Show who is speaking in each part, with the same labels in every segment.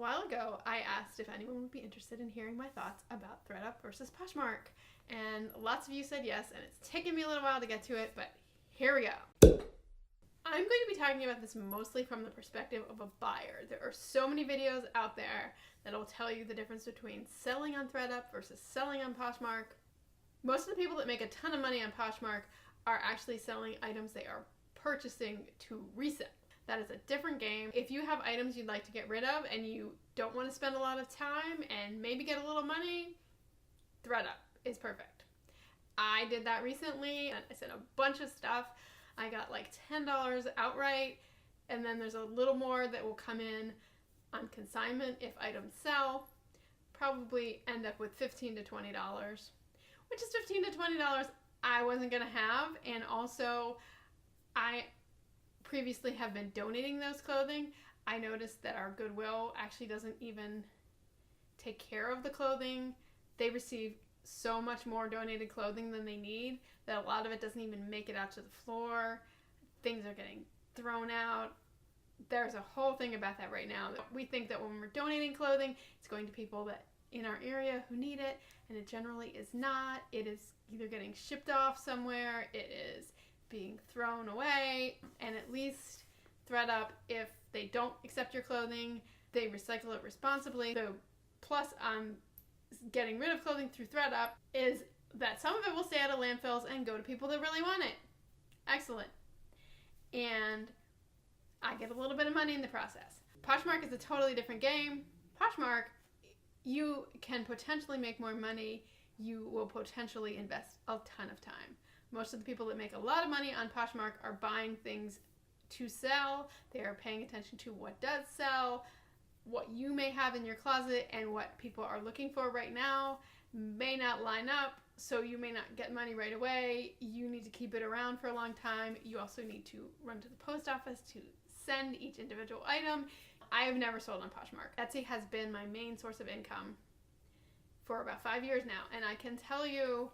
Speaker 1: while ago, I asked if anyone would be interested in hearing my thoughts about ThredUP versus Poshmark. And lots of you said yes, and it's taken me a little while to get to it, but here we go. I'm going to be talking about this mostly from the perspective of a buyer. There are so many videos out there that will tell you the difference between selling on ThredUP versus selling on Poshmark. Most of the people that make a ton of money on Poshmark are actually selling items they are purchasing to resell. That is a different game. If you have items you'd like to get rid of and you don't want to spend a lot of time and maybe get a little money, ThredUP is perfect. I did that recently and I sent a bunch of stuff. I got like $10 outright, and then there's a little more that will come in on consignment if items sell. Probably end up with $15 to $20, which is $15 to $20 I wasn't gonna have. And also, I previously have been donating those clothing. I noticed that our Goodwill actually doesn't even take care of the clothing. They receive so much more donated clothing than they need that a lot of it doesn't even make it out to the floor. Things are getting thrown out. There's a whole thing about that right now. We think that when we're donating clothing, it's going to people that in our area who need it, and it generally is not. It is either getting shipped off somewhere, it is being thrown away, and at least ThredUP, if they don't accept your clothing, they recycle it responsibly. The plus on getting rid of clothing through ThredUP is that some of it will stay out of landfills and go to people that really want it. Excellent. And I get a little bit of money in the process. Poshmark is a totally different game. Poshmark, you can potentially make more money. You will potentially invest a ton of time. Most of the people that make a lot of money on Poshmark are buying things to sell. They are paying attention to what does sell, what you may have in your closet, and what people are looking for right now may not line up, so you may not get money right away. You need to keep it around for a long time. You also need to run to the post office to send each individual item. I have never sold on Poshmark. Etsy has been my main source of income for about 5 years now, and I can tell you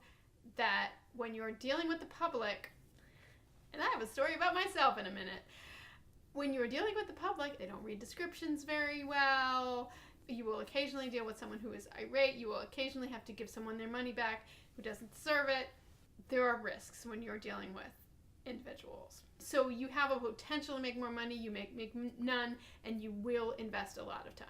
Speaker 1: that when you're dealing with the public, and I have a story about myself in a minute, when you're dealing with the public, they don't read descriptions very well. You will occasionally deal with someone who is irate. You will occasionally have to give someone their money back who doesn't deserve it. There are risks when you're dealing with individuals. So you have a potential to make more money, you make none, and you will invest a lot of time.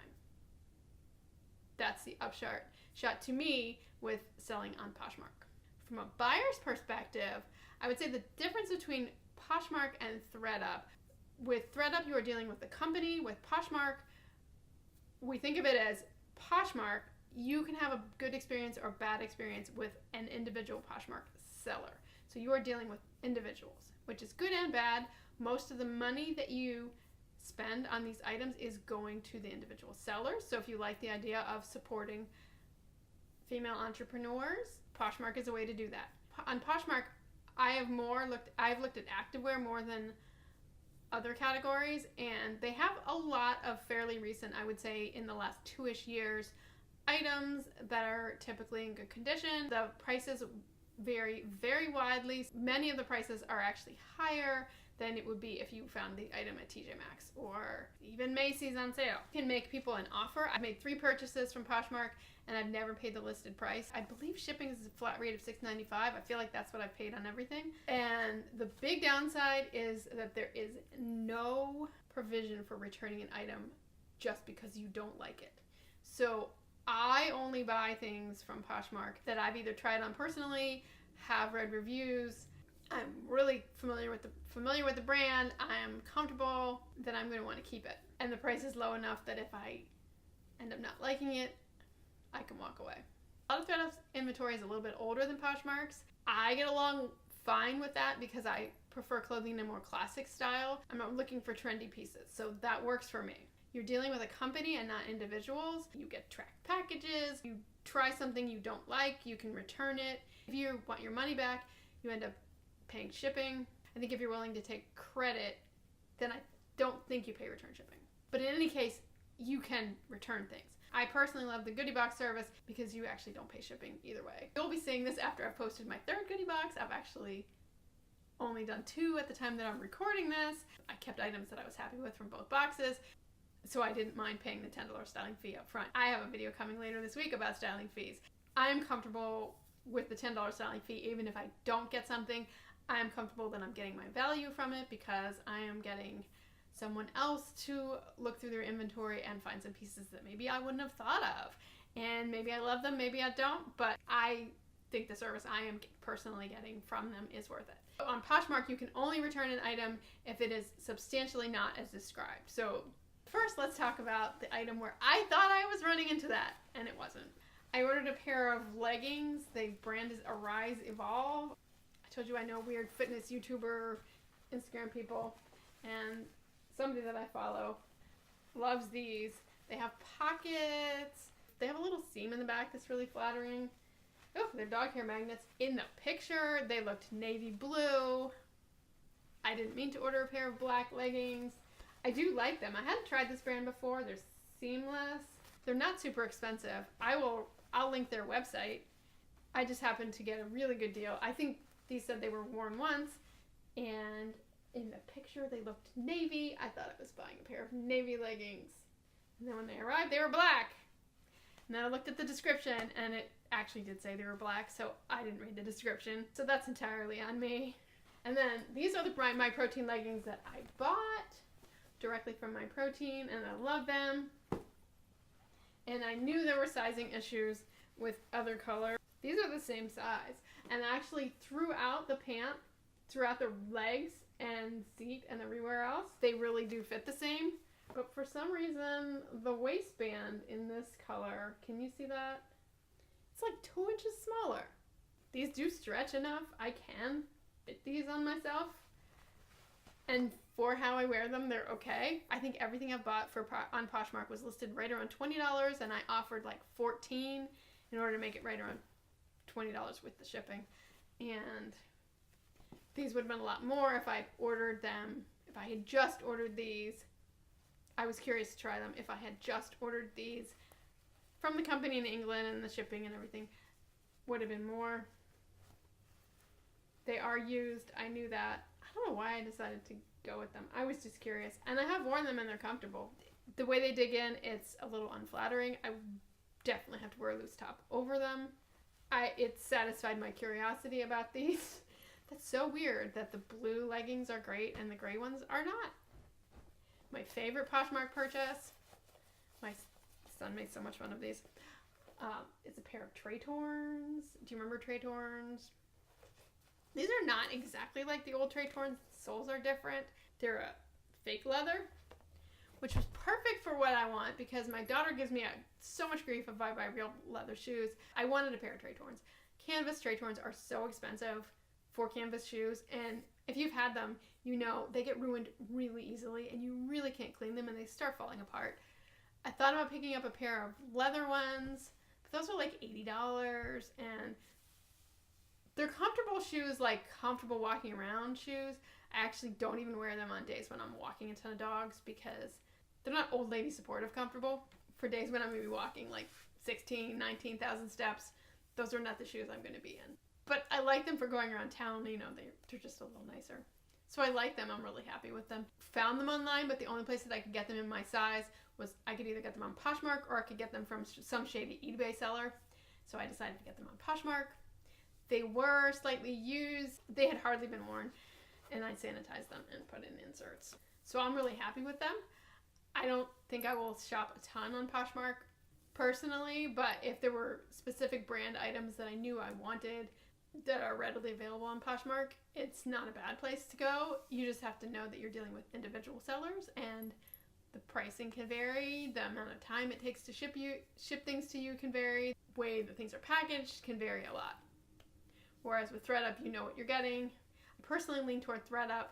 Speaker 1: That's the upshot to me with selling on Poshmark. From a buyer's perspective, I would say the difference between Poshmark and ThredUP, with ThredUP you are dealing with the company. With Poshmark, we think of it as Poshmark, you can have a good experience or bad experience with an individual Poshmark seller. So you are dealing with individuals, which is good and bad. Most of the money that you spend on these items is going to the individual sellers. So if you like the idea of supporting female entrepreneurs, Poshmark is a way to do that. On Poshmark, I've looked at activewear more than other categories, and they have a lot of fairly recent, I would say in the last 2-ish years, items that are typically in good condition. The prices vary very widely. Many of the prices are actually higher than it would be if you found the item at TJ Maxx or even Macy's on sale. You can make people an offer. I've made 3 purchases from Poshmark and I've never paid the listed price. I believe shipping is a flat rate of $6.95. I feel like that's what I've paid on everything. And the big downside is that there is no provision for returning an item just because you don't like it. So I only buy things from Poshmark that I've either tried on personally, have read reviews, I'm really familiar with the brand, I am comfortable, that I'm going to want to keep it. And the price is low enough that if I end up not liking it, I can walk away. A lot of ThredUp's inventory is a little bit older than Poshmark's. I get along fine with that because I prefer clothing in a more classic style. I'm not looking for trendy pieces, so that works for me. You're dealing with a company and not individuals. You get tracked packages. You try something you don't like, you can return it. If you want your money back, you end up paying shipping. I think if you're willing to take credit, then I don't think you pay return shipping. But in any case, you can return things. I personally love the goodie box service because you actually don't pay shipping either way. You'll be seeing this after I've posted my 3rd goodie box. I've actually only done 2 at the time that I'm recording this. I kept items that I was happy with from both boxes. so I didn't mind paying the $10 styling fee up front. I have a video coming later this week about styling fees. I am comfortable with the $10 styling fee. Even if I don't get something, I am comfortable that I'm getting my value from it because I am getting someone else to look through their inventory and find some pieces that maybe I wouldn't have thought of. And maybe I love them, maybe I don't, but I think the service I am personally getting from them is worth it. On Poshmark, you can only return an item if it is substantially not as described. So first, let's talk about the item where I thought I was running into that, and it wasn't. I ordered a pair of leggings. The brand is Arise Evolve. I told you I know weird fitness YouTuber, Instagram people, and somebody that I follow loves these. They have pockets. They have a little seam in the back that's really flattering. Oh, they're dog hair magnets. In the picture, they looked navy blue. I didn't mean to order a pair of black leggings. I do like them. I hadn't tried this brand before. They're seamless. They're not super expensive. I'll link their website. I just happened to get a really good deal. I think these said they were worn once, and in the picture they looked navy. I thought I was buying a pair of navy leggings. And then when they arrived, they were black. And then I looked at the description, and it actually did say they were black, so I didn't read the description. So that's entirely on me. And then these are the My Protein leggings that I bought directly from My Protein, and I love them. And I knew there were sizing issues with other colors. These are the same size. And actually throughout the pant, throughout the legs and seat and everywhere else, they really do fit the same. But for some reason, the waistband in this color, can you see that? It's like 2 inches smaller. These do stretch enough. I can fit these on myself. And for how I wear them, they're okay. I think everything I've bought on Poshmark was listed right around $20, and I offered like $14 in order to make it right around $20 with the shipping. And these would have been a lot more if I'd ordered them. If I had just ordered these, I was curious to try them. If I had just ordered these from the company in England, and the shipping and everything would have been more. They are used. I knew that. I don't know why I decided to go with them. I was just curious. And I have worn them and they're comfortable. The way they dig in, it's a little unflattering. I definitely have to wear a loose top over them. It satisfied my curiosity about these. That's so weird that the blue leggings are great and the gray ones are not. My favorite Poshmark purchase, my son made so much fun of these, is a pair of Traytorns. Do you remember Traytorns? These are not exactly like the old Traytorns. The soles are different. They're a fake leather, which was perfect for what I want because my daughter gives me so much grief if I buy real leather shoes. I wanted a pair of Traytorns. Canvas Traytorns are so expensive for canvas shoes, and if you've had them, you know they get ruined really easily and you really can't clean them and they start falling apart. I thought about picking up a pair of leather ones, but those are like $80, and they're comfortable shoes, like comfortable walking around shoes. I actually don't even wear them on days when I'm walking a ton of dogs because they're not old lady supportive comfortable. For days when I'm going to be walking like 16, 19,000 steps, those are not the shoes I'm going to be in. But I like them for going around town, you know, they're just a little nicer. So I like them, I'm really happy with them. Found them online, but the only place that I could get them in my size was I could either get them on Poshmark or I could get them from some shady eBay seller. So I decided to get them on Poshmark. They were slightly used. They had hardly been worn, and I sanitized them and put in inserts. So I'm really happy with them. I don't think I will shop a ton on Poshmark personally, but if there were specific brand items that I knew I wanted that are readily available on Poshmark, it's not a bad place to go. You just have to know that you're dealing with individual sellers, and the pricing can vary. The amount of time it takes to ship things to you can vary. The way that things are packaged can vary a lot. Whereas with ThredUP, you know what you're getting. I personally lean toward ThredUP,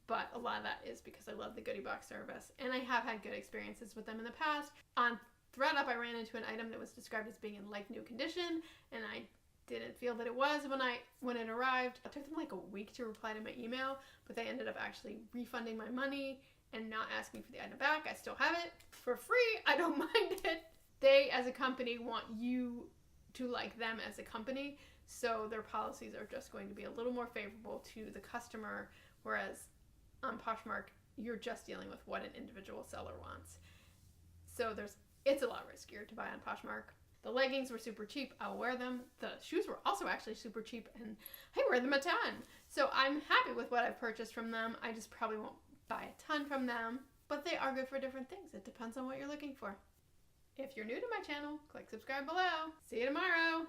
Speaker 1: but a lot of that is because I love the goodie box service, and I have had good experiences with them in the past. On ThredUp, I ran into an item that was described as being in like new condition, and I didn't feel that it was when it arrived. It took them like a week to reply to my email, but they ended up actually refunding my money and not asking for the item back. I still have it for free. I don't mind it. They, as a company, want you to like them as a company, so their policies are just going to be a little more favorable to the customer, whereas on Poshmark, you're just dealing with what an individual seller wants. So it's a lot riskier to buy on Poshmark. The leggings were super cheap. I'll wear them. The shoes were also actually super cheap, and I wear them a ton. So I'm happy with what I've purchased from them. I just probably won't buy a ton from them, but they are good for different things. It depends on what you're looking for. If you're new to my channel, click subscribe below. See you tomorrow.